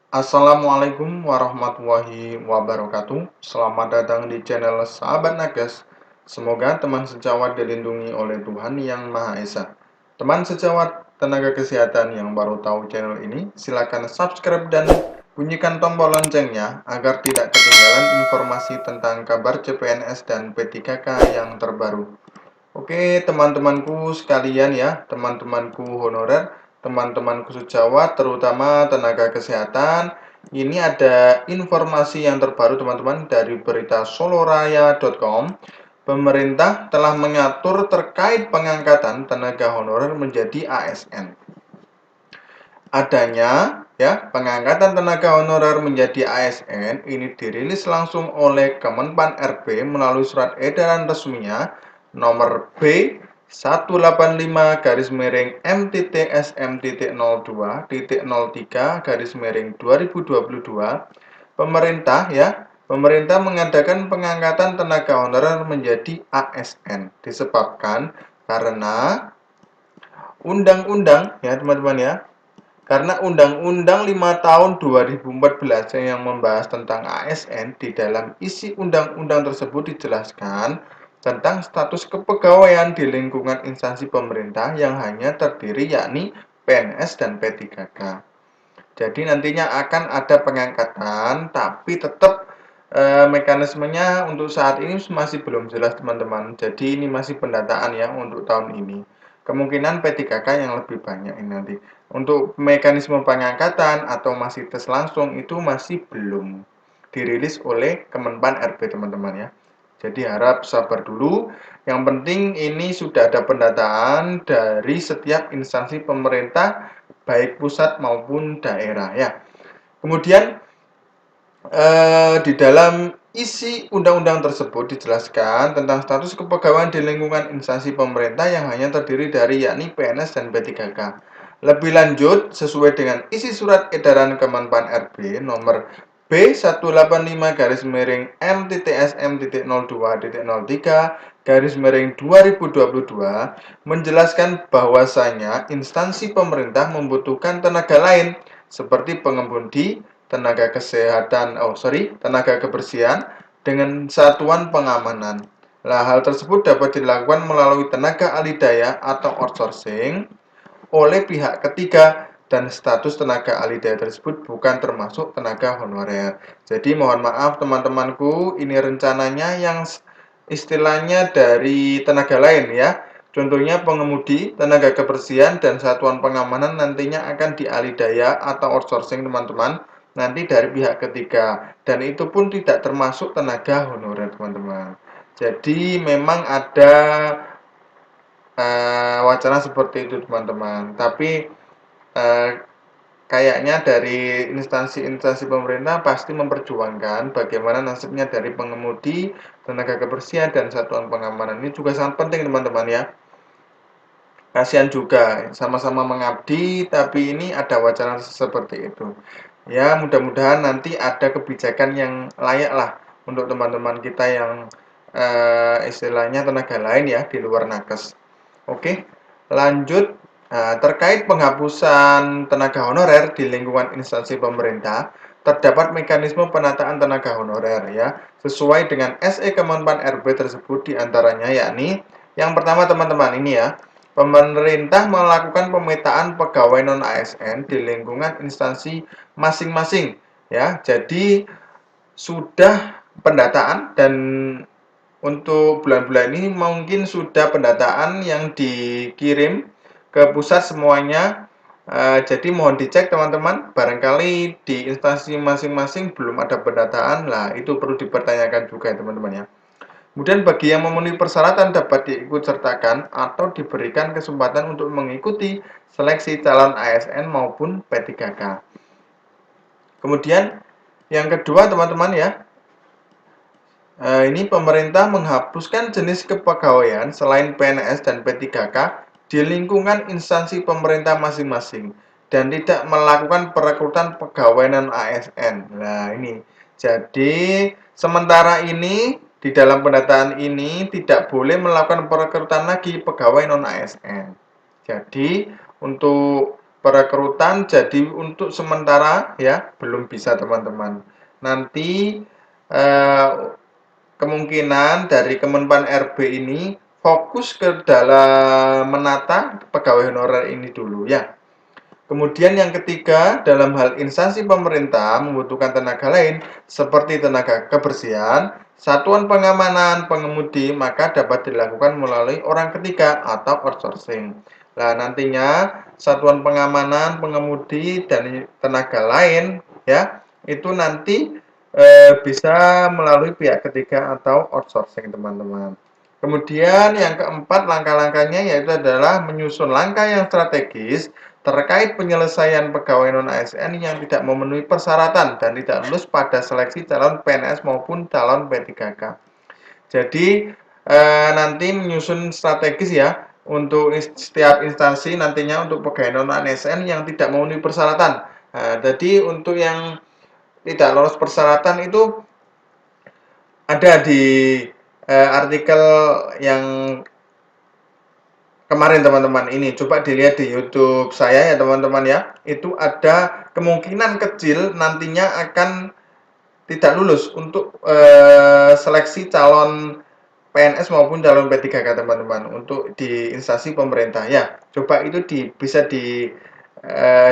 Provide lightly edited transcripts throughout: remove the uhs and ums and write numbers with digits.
Assalamualaikum warahmatullahi wabarakatuh. Selamat datang di channel Sahabat Nagas. Semoga teman sejawat dilindungi oleh Tuhan Yang Maha Esa. Teman sejawat tenaga kesehatan yang baru tahu channel ini, silakan subscribe dan bunyikan tombol loncengnya agar tidak ketinggalan informasi tentang kabar CPNS dan P3K yang terbaru. Oke, teman-temanku sekalian ya, teman-temanku honorer, teman-temanku sejawat, terutama tenaga kesehatan. Ini ada informasi yang terbaru teman-teman dari berita soloraya.com. Pemerintah telah mengatur terkait pengangkatan tenaga honorer menjadi ASN. Adanya ya, pengangkatan tenaga honorer menjadi ASN ini dirilis langsung oleh Kemenpan RB melalui surat edaran resminya nomor B 185 garis miring M.SM.02.03 garis miring 2022. Pemerintah mengadakan pengangkatan tenaga honorer menjadi ASN disebabkan karena undang-undang ya teman-teman ya, karena Undang-Undang 5 tahun 2014 yang membahas tentang ASN, di dalam isi undang-undang tersebut dijelaskan tentang status kepegawaian di lingkungan instansi pemerintah yang hanya terdiri yakni PNS dan P3K. Jadi nantinya akan ada pengangkatan, tapi tetap mekanismenya untuk saat ini masih belum jelas teman-teman. Jadi ini masih pendataan ya untuk tahun ini. Kemungkinan P3K yang lebih banyak ini nanti. Untuk mekanisme pengangkatan atau masih tes langsung itu masih belum dirilis oleh Kemenpan RB teman-teman ya. Jadi harap sabar dulu. Yang penting ini sudah ada pendataan dari setiap instansi pemerintah baik pusat maupun daerah ya. Kemudian di dalam isi undang-undang tersebut dijelaskan tentang status kepegawaian di lingkungan instansi pemerintah yang hanya terdiri dari yakni PNS dan P3K. Lebih lanjut, sesuai dengan isi surat edaran Kemenpan RB nomor B185 garis miring M.SM.02.03 garis miring 2022 menjelaskan bahwasanya instansi pemerintah membutuhkan tenaga lain seperti pengemudi, tenaga kebersihan dengan satuan pengamanan. Nah, hal tersebut dapat dilakukan melalui tenaga ahli daya atau outsourcing oleh pihak ketiga dan status tenaga ahli daya tersebut bukan termasuk tenaga honorer. Jadi mohon maaf teman-temanku, ini rencananya yang istilahnya dari tenaga lain ya. Contohnya pengemudi, tenaga kebersihan, dan satuan pengamanan nantinya akan dialih daya atau outsourcing teman-teman, nanti dari pihak ketiga. Dan itu pun tidak termasuk tenaga honorer teman-teman. Jadi memang ada wacana seperti itu teman-teman. Tapi kayaknya dari instansi-instansi pemerintah pasti memperjuangkan bagaimana nasibnya dari pengemudi, tenaga kebersihan, dan satuan pengamanan. Ini juga sangat penting teman-teman ya. Kasihan juga, sama-sama mengabdi, tapi ini ada wacana seperti itu. Ya, mudah-mudahan nanti ada kebijakan yang layak lah untuk teman-teman kita yang istilahnya tenaga lain ya di luar nakes. Oke, lanjut. Terkait penghapusan tenaga honorer di lingkungan instansi pemerintah, terdapat mekanisme penataan tenaga honorer ya, sesuai dengan SE Kemenpan RB tersebut diantaranya yakni yang pertama teman-teman ini ya, pemerintah melakukan pemetaan pegawai non ASN di lingkungan instansi masing-masing ya. Jadi sudah pendataan dan untuk bulan-bulan ini mungkin sudah pendataan yang dikirim ke pusat semuanya. Jadi mohon dicek teman-teman, barangkali di instansi masing-masing belum ada pendataan lah, itu perlu dipertanyakan juga teman-teman ya. Kemudian bagi yang memenuhi persyaratan dapat diikut sertakan atau diberikan kesempatan untuk mengikuti seleksi calon ASN maupun P3K. Kemudian yang kedua teman-teman ya, ini pemerintah menghapuskan jenis kepegawaian selain PNS dan P3K di lingkungan instansi pemerintah masing-masing dan tidak melakukan perekrutan pegawai non ASN. Nah, ini. Jadi, sementara ini di dalam pendataan ini tidak boleh melakukan perekrutan lagi pegawai non ASN. Jadi, untuk perekrutan, jadi untuk sementara ya belum bisa teman-teman. Nanti eh, kemungkinan dari Kemenpan RB ini fokus ke dalam menata pegawai honorer ini dulu ya. Kemudian yang ketiga, dalam hal instansi pemerintah membutuhkan tenaga lain seperti tenaga kebersihan, satuan pengamanan pengemudi, maka dapat dilakukan melalui orang ketiga atau outsourcing. Nah, nantinya satuan pengamanan pengemudi dan tenaga lain ya, itu nanti bisa melalui pihak ketiga atau outsourcing, teman-teman. Kemudian yang keempat, langkah-langkahnya yaitu adalah menyusun langkah yang strategis terkait penyelesaian pegawai non-ASN yang tidak memenuhi persyaratan dan tidak lulus pada seleksi calon PNS maupun calon P3K. Jadi nanti menyusun strategis ya untuk setiap instansi nantinya untuk pegawai non-ASN yang tidak memenuhi persyaratan. Jadi untuk yang tidak lolos persyaratan itu ada di artikel yang kemarin teman-teman, ini coba dilihat di YouTube saya ya teman-teman ya. Itu ada kemungkinan kecil nantinya akan tidak lulus untuk seleksi calon PNS maupun calon P3K teman-teman untuk di instansi pemerintah ya. Coba itu bisa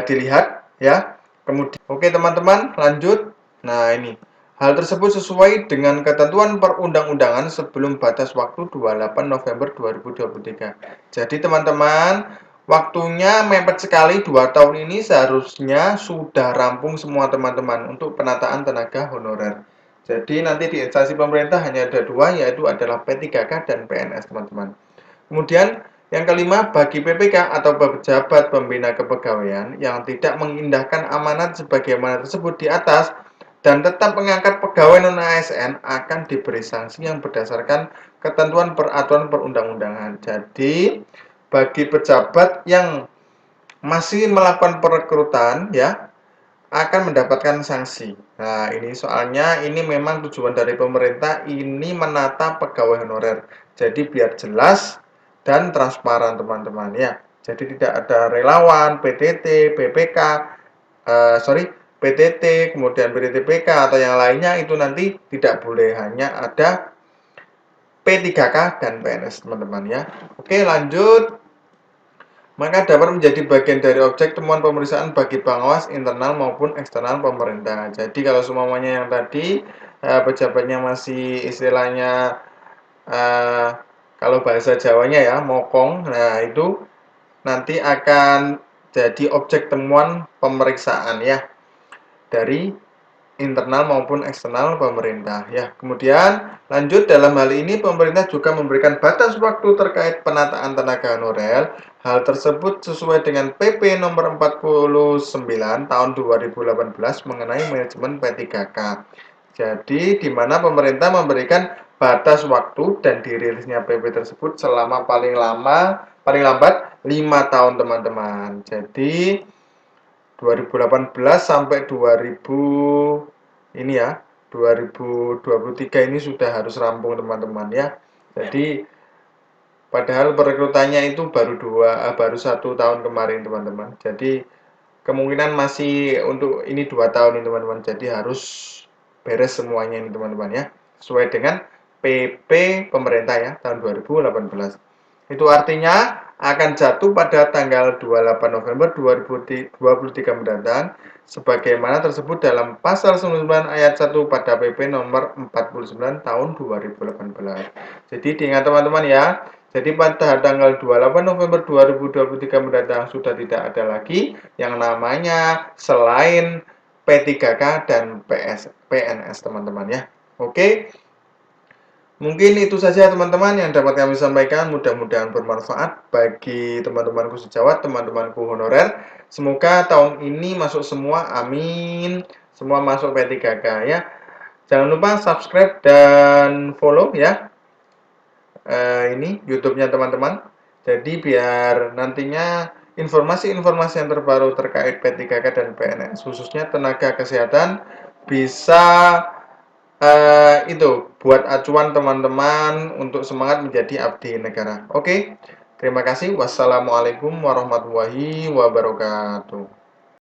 dilihat ya. Kemudian oke teman-teman, lanjut. Nah, ini hal tersebut sesuai dengan ketentuan perundang-undangan sebelum batas waktu 28 November 2023. Jadi teman-teman, waktunya mepet sekali, 2 tahun ini seharusnya sudah rampung semua teman-teman untuk penataan tenaga honorer. Jadi nanti di instansi pemerintah hanya ada dua, yaitu adalah P3K dan PNS teman-teman. Kemudian yang kelima, bagi PPK atau pejabat pembina kepegawaian yang tidak mengindahkan amanat sebagaimana tersebut di atas dan tetap mengangkat pegawai non-ASN akan diberi sanksi yang berdasarkan ketentuan peraturan perundang-undangan. Jadi, bagi pejabat yang masih melakukan perekrutan ya akan mendapatkan sanksi. Nah, ini soalnya ini memang tujuan dari pemerintah ini menata pegawai honorer. Jadi biar jelas dan transparan teman-teman ya. Jadi tidak ada relawan, PTT, BPK, PTT, kemudian PTTPK atau yang lainnya itu nanti tidak boleh, hanya ada P3K dan PNS teman-teman ya. Oke, lanjut. Maka dapat menjadi bagian dari objek temuan pemeriksaan bagi pengawas internal maupun eksternal pemerintah. Jadi kalau semuanya yang tadi pejabatnya masih istilahnya kalau bahasa Jawanya ya mokong, nah itu nanti akan jadi objek temuan pemeriksaan ya dari internal maupun eksternal pemerintah ya. Kemudian lanjut, dalam hal ini pemerintah juga memberikan batas waktu terkait penataan tenaga honorer. Hal tersebut sesuai dengan PP nomor 49 tahun 2018 mengenai manajemen P3K. Jadi di mana pemerintah memberikan batas waktu dan dirilisnya PP tersebut selama paling lambat 5 tahun teman-teman. Jadi 2018 sampai 2000 ini ya 2023 ini sudah harus rampung teman-teman ya. Jadi padahal perekrutannya itu baru 1 tahun kemarin teman-teman. Jadi kemungkinan masih untuk ini 2 tahun ini teman-teman. Jadi harus beres semuanya ini teman-teman ya. Sesuai dengan PP pemerintah ya tahun 2018. Itu artinya akan jatuh pada tanggal 28 November 2023 mendatang sebagaimana tersebut dalam pasal 99 ayat 1 pada PP nomor 49 tahun 2018. Jadi diingat teman-teman ya. Jadi pada tanggal 28 November 2023 mendatang sudah tidak ada lagi yang namanya selain P3K dan PNS teman-teman ya. Oke. Mungkin itu saja teman-teman yang dapat kami sampaikan, mudah-mudahan bermanfaat bagi teman-temanku sejawat, teman-temanku honorer. Semoga tahun ini masuk semua, amin. Semua masuk P3K ya. Jangan lupa subscribe dan follow ya ini YouTube-nya teman-teman. Jadi biar nantinya informasi-informasi yang terbaru terkait P3K dan PNS khususnya tenaga kesehatan bisa itu buat acuan teman-teman untuk semangat menjadi abdi negara. Oke, Terima kasih. Wassalamualaikum warahmatullahi wabarakatuh.